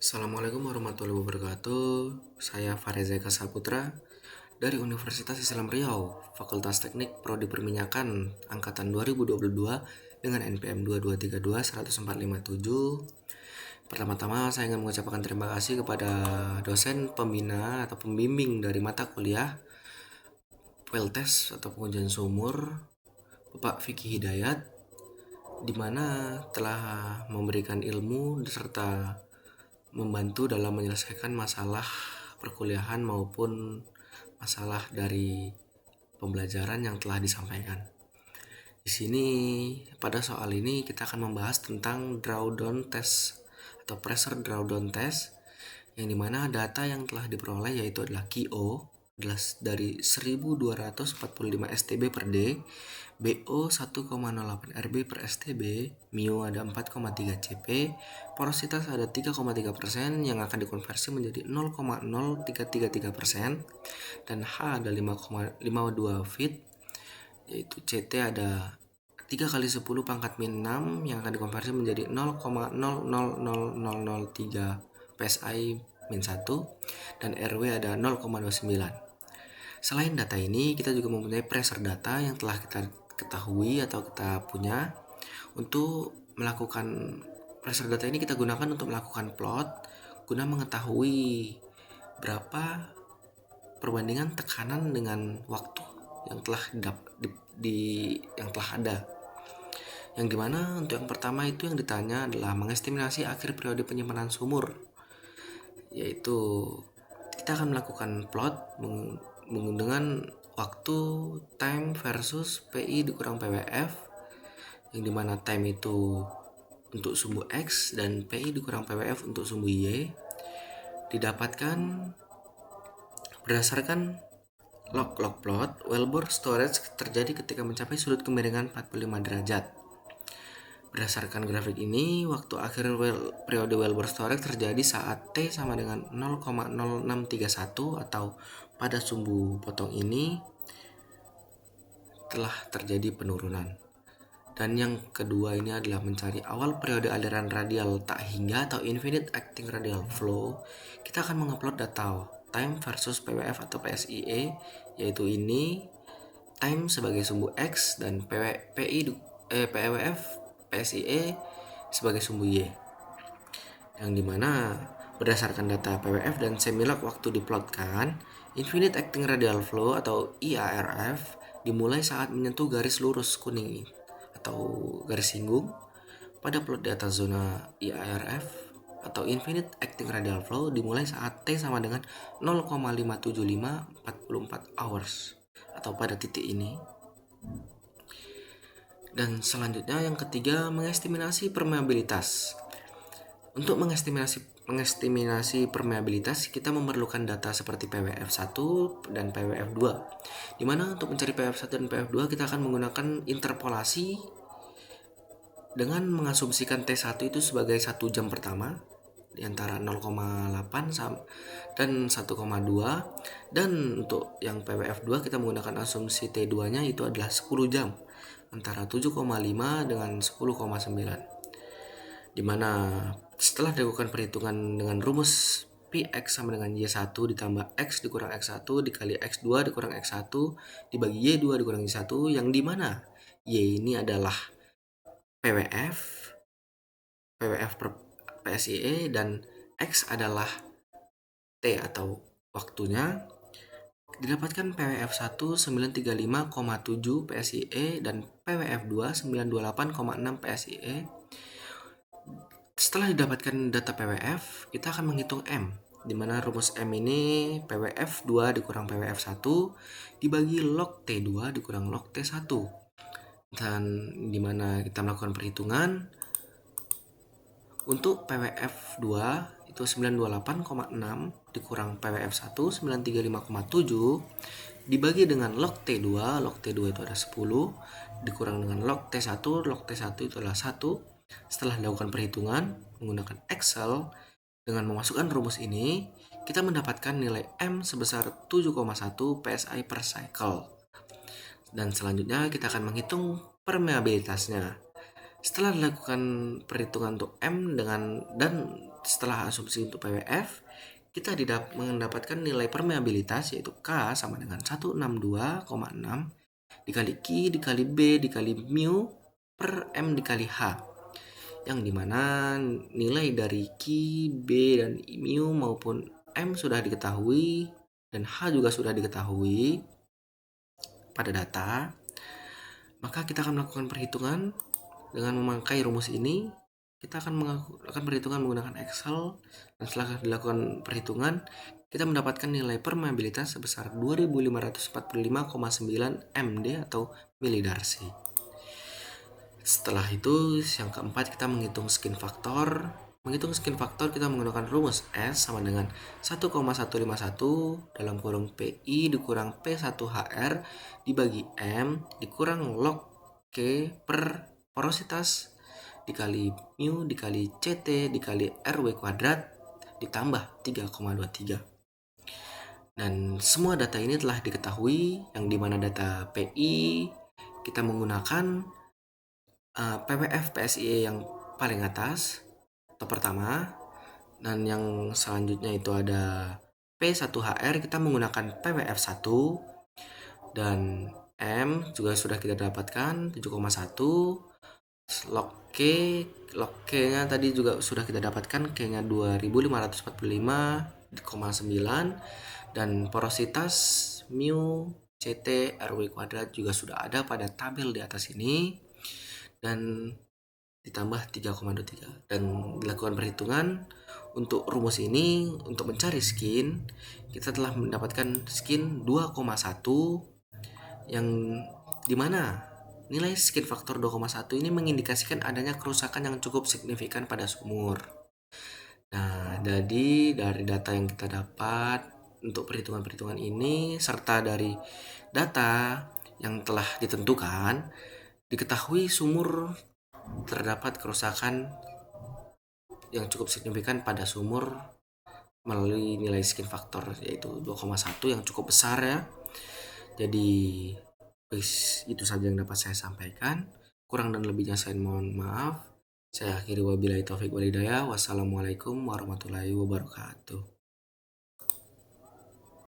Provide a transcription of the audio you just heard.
Assalamualaikum warahmatullahi wabarakatuh. Saya Fareza Eka Saputra dari Universitas Islam Riau, Fakultas Teknik Prodi Perminyakan angkatan 2022 dengan NPM 2232-10457. Pertama-tama saya ingin mengucapkan terima kasih kepada dosen pembina atau pembimbing dari mata kuliah PLTES atau pengujian sumur, Bapak Vicky Hidayat, di mana telah memberikan ilmu serta membantu dalam menyelesaikan masalah perkuliahan maupun masalah dari pembelajaran yang telah disampaikan. Di sini pada soal ini kita akan membahas tentang drawdown test atau pressure drawdown test, yang dimana data yang telah diperoleh yaitu adalah QO adalah dari 1245 STB per D, BO 1,08 RB per STB, Mu ada 4,3 CP, porositas ada 3,3% yang akan dikonversi menjadi 0,0333%, dan H ada 5,52 feet, yaitu CT ada 3 kali 10 pangkat min 6 yang akan dikonversi menjadi 0,000003 PSI min 1, dan RW ada 0,29. Selain data ini, kita juga mempunyai pressure data yang telah kita ketahui atau kita punya. Untuk melakukan pressure data ini kita gunakan untuk melakukan plot guna mengetahui berapa perbandingan tekanan dengan waktu yang telah yang telah ada. Yang dimana untuk yang pertama itu yang ditanya adalah mengestimasi akhir periode penyimpanan sumur, yaitu kita akan melakukan plot dengan waktu time versus PI dikurang PWF, yang dimana time itu untuk sumbu X dan PI dikurang PWF untuk sumbu Y, didapatkan berdasarkan log plot. Wellbore storage terjadi ketika mencapai sudut kemiringan 45 derajat. Berdasarkan grafik ini, waktu akhir periode wellbore storage terjadi saat T sama dengan 0,0631 atau pada sumbu potong ini telah terjadi penurunan. Dan yang kedua ini adalah mencari awal periode aliran radial tak hingga atau infinite acting radial flow. Kita akan mengupload data time versus PWF atau PSIE, yaitu ini time sebagai sumbu X dan PWF PSIE sebagai sumbu Y, yang dimana berdasarkan data PWF dan semilog waktu diplotkan, infinite acting radial flow atau IARF dimulai saat menyentuh garis lurus kuning atau garis singgung pada plot data zona IARF atau infinite acting radial flow dimulai saat T sama dengan 0,57544 hours atau pada titik ini. Dan selanjutnya yang ketiga, mengestimasi permeabilitas. Untuk mengestimasi permeabilitas, kita memerlukan data seperti PWF1 dan PWF2. Dimana untuk mencari PWF1 dan PWF2 kita akan menggunakan interpolasi dengan mengasumsikan T1 itu sebagai 1 jam pertama di antara 0,8 dan 1,2, dan untuk yang PWF2 kita menggunakan asumsi T2 nya itu adalah 10 jam antara 7,5 dengan 10,9, dimana setelah dilakukan perhitungan dengan rumus Px sama dengan Y1 ditambah X dikurang X1 dikali X2 dikurang X1 dibagi Y2 dikurang Y1, yang dimana Y ini adalah PWF per PSIE dan X adalah T atau waktunya. Didapatkan PWF1 935,7 PSIE dan PWF2 928,6 PSIE. Setelah didapatkan data PWF, kita akan menghitung M, di mana rumus M ini PWF2 dikurang PWF1 dibagi log T2 dikurang log T1. Dan di mana kita melakukan perhitungan untuk PWF2 itu 928,6 dikurang PWF1 935,7 dibagi dengan log T2 itu ada 10 dikurang dengan log T1 itu adalah 1. Setelah dilakukan perhitungan menggunakan Excel dengan memasukkan rumus ini, kita mendapatkan nilai M sebesar 7,1 PSI per cycle. Dan selanjutnya kita akan menghitung permeabilitasnya. Setelah dilakukan perhitungan untuk M dan setelah asumsi untuk PWF, kita mendapatkan nilai permeabilitas yaitu K sama dengan 162,6 dikali Q dikali B dikali mu per M dikali H, yang dimana nilai dari Q, B, dan mu maupun M sudah diketahui dan H juga sudah diketahui pada data. Maka kita akan melakukan perhitungan dengan memakai rumus ini. Kita akan melakukan perhitungan menggunakan Excel, dan setelah dilakukan perhitungan kita mendapatkan nilai permeabilitas sebesar 2545,9 MD atau milidarcy. Setelah itu yang keempat kita menghitung skin faktor. Menghitung skin faktor kita menggunakan rumus S sama dengan 1,151 dalam kurung PI dikurang P1HR dibagi M dikurang log K per porositas dikali mu dikali CT dikali RW kuadrat ditambah 3,23. Dan semua data ini telah diketahui, yang dimana data PI kita menggunakan PWF PSIE yang paling atas atau pertama, dan yang selanjutnya itu ada P1HR kita menggunakan PWF1, dan M juga sudah kita dapatkan 7,1. Log K nya tadi juga sudah kita dapatkan, K nya 2545,9, dan porositas mu CT RW kuadrat juga sudah ada pada tabel di atas ini, dan ditambah 3,23. Dan dilakukan perhitungan untuk rumus ini. Untuk mencari skin, kita telah mendapatkan skin 2,1, yang dimana nilai skin faktor 2,1 ini mengindikasikan adanya kerusakan yang cukup signifikan pada sumur. Nah, jadi dari data yang kita dapat untuk perhitungan-perhitungan ini serta dari data yang telah ditentukan, diketahui sumur terdapat kerusakan yang cukup signifikan pada sumur melalui nilai skin faktor yaitu 2,1 yang cukup besar ya. Jadi itu saja yang dapat saya sampaikan. Kurang dan lebihnya saya mohon maaf. Saya akhiri wabillahi taufik walhidayah. Wassalamualaikum warahmatullahi wabarakatuh.